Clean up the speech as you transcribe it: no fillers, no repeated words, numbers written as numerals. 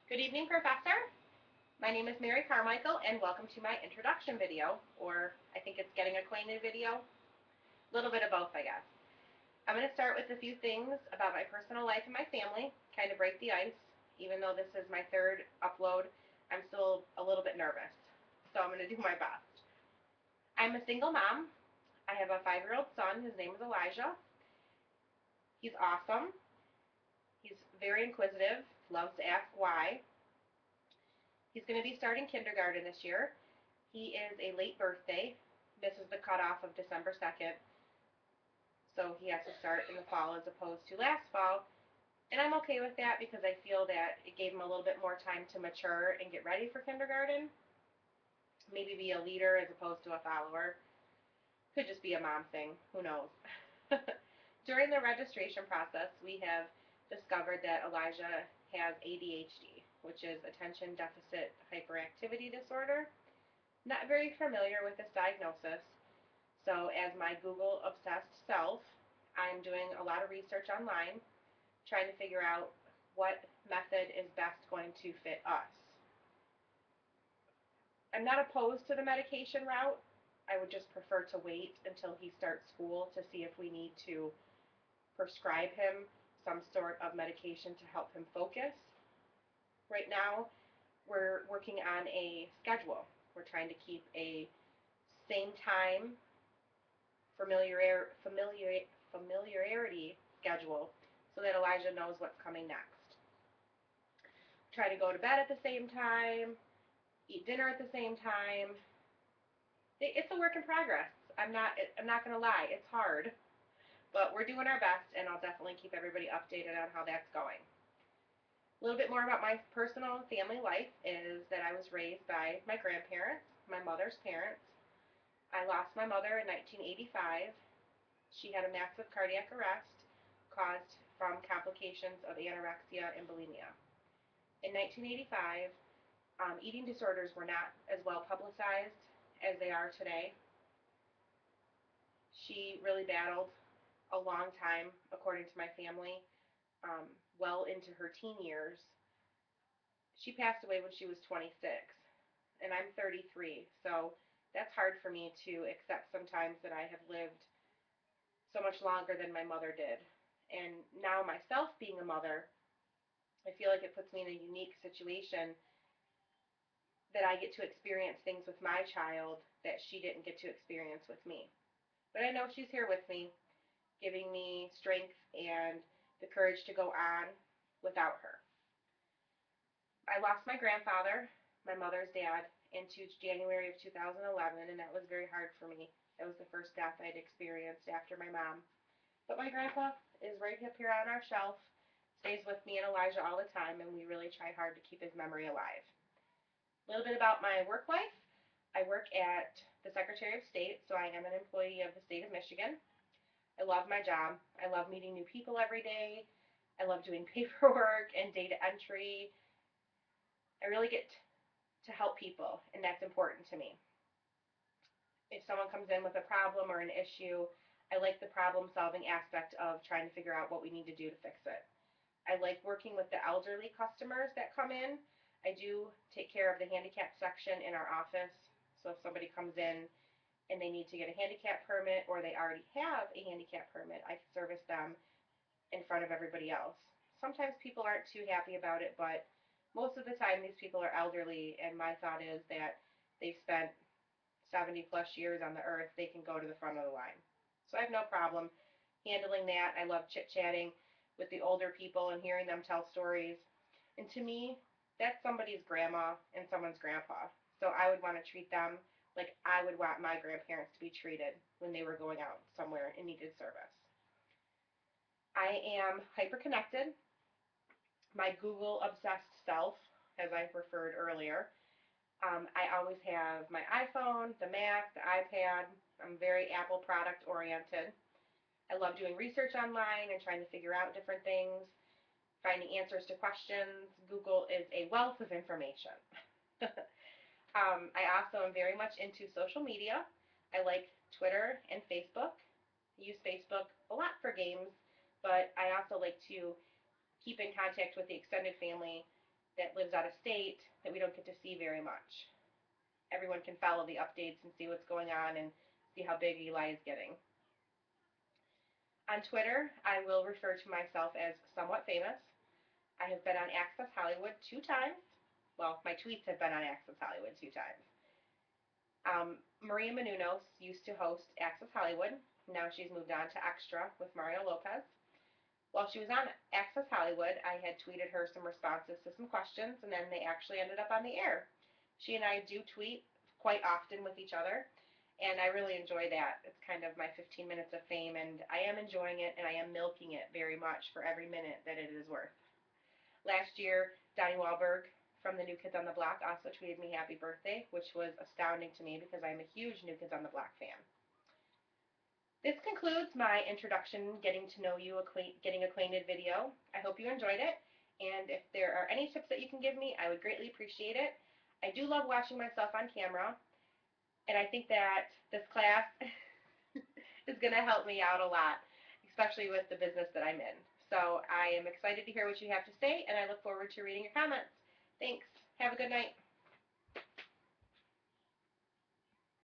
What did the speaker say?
Good evening, Professor. My name is Mary Carmichael, and welcome to my introduction video, or I think it's getting acquainted video. A little bit of both, I guess. I'm going to start with a few things about my personal life and my family, kind of break the ice. Even though this is my third upload, I'm still a little bit nervous, so I'm going to do my best. I'm a single mom. I have a 5-year-old son. His name is Elijah. He's awesome. He's very inquisitive, loves to ask why. He's going to be starting kindergarten this year. He is a late birthday. This is the cutoff of December 2nd, so he has to start in the fall as opposed to last fall. And I'm okay with that because I feel that it gave him a little bit more time to mature and get ready for kindergarten. Maybe be a leader as opposed to a follower. Could just be a mom thing. Who knows? During the registration process, we have discovered that Elijah has ADHD, which is Attention Deficit Hyperactivity Disorder. Not very familiar with this diagnosis, so as my Google obsessed self, I'm doing a lot of research online, trying to figure out what method is best going to fit us. I'm not opposed to the medication route. I would just prefer to wait until he starts school to see if we need to prescribe him some sort of medication to help him focus. Right now, we're working on a schedule. We're trying to keep a same time familiarity schedule so that Elijah knows what's coming next. Try to go to bed at the same time, eat dinner at the same time. It's a work in progress. I'm not going to lie, it's hard, but we're doing our best, and I'll definitely keep everybody updated on how that's going. A little bit more about my personal family life is that I was raised by my grandparents, my mother's parents. I lost my mother in 1985. She had a massive cardiac arrest caused from complications of anorexia and bulimia. In 1985, eating disorders were not as well publicized as they are today. She really battled a long time, according to my family, well into her teen years. She passed away when she was 26, and I'm 33, so that's hard for me to accept sometimes that I have lived so much longer than my mother did. And now myself being a mother, I feel like it puts me in a unique situation that I get to experience things with my child that she didn't get to experience with me. But I know she's here with me, giving me strength and the courage to go on without her. I lost my grandfather, my mother's dad, into January of 2011, and that was very hard for me. That was the first death I'd experienced after my mom. But my grandpa is right up here on our shelf, stays with me and Elijah all the time, and we really try hard to keep his memory alive. A little bit about my work life. I work at the Secretary of State, so I am an employee of the state of Michigan. I love my job. I love meeting new people every day. I love doing paperwork and data entry. I really get to help people, and that's important to me. If someone comes in with a problem or an issue, I like the problem solving aspect of trying to figure out what we need to do to fix it. I like working with the elderly customers that come in. I do take care of the handicap section in our office, so if somebody comes in and they need to get a handicap permit or they already have a handicap permit, I can service them in front of everybody else. Sometimes people aren't too happy about it, but most of the time these people are elderly, and my thought is that they've spent 70 plus years on the earth, they can go to the front of the line. So I have no problem handling that. I love chit-chatting with the older people and hearing them tell stories. And to me, that's somebody's grandma and someone's grandpa. So I would want to treat them like I would want my grandparents to be treated when they were going out somewhere and needed service. I am hyper-connected. My Google obsessed self, as I referred earlier. I always have my iPhone, the Mac, the iPad. I'm very Apple product oriented. I love doing research online and trying to figure out different things, finding answers to questions. Google is a wealth of information. I also am very much into social media. I like Twitter and Facebook. I use Facebook a lot for games, but I also like to keep in contact with the extended family that lives out of state that we don't get to see very much. Everyone can follow the updates and see what's going on and see how big Eli is getting. On Twitter, I will refer to myself as somewhat famous. I have been on Access Hollywood 2 times. Well, my tweets have been on Access Hollywood 2 times. Maria Menounos used to host Access Hollywood. Now she's moved on to Extra with Mario Lopez. While she was on Access Hollywood, I had tweeted her some responses to some questions, and then they actually ended up on the air. She and I do tweet quite often with each other, and I really enjoy that. It's kind of my 15 minutes of fame, and I am enjoying it, and I am milking it very much for every minute that it is worth. Last year, Donnie Wahlberg from the New Kids on the Block also tweeted me happy birthday, which was astounding to me because I'm a huge New Kids on the Block fan. This concludes my introduction, getting to know you, getting acquainted video. I hope you enjoyed it, and if there are any tips that you can give me, I would greatly appreciate it. I do love watching myself on camera, and I think that this class is going to help me out a lot, especially with the business that I'm in. So I am excited to hear what you have to say, and I look forward to reading your comments. Thanks. Have a good night.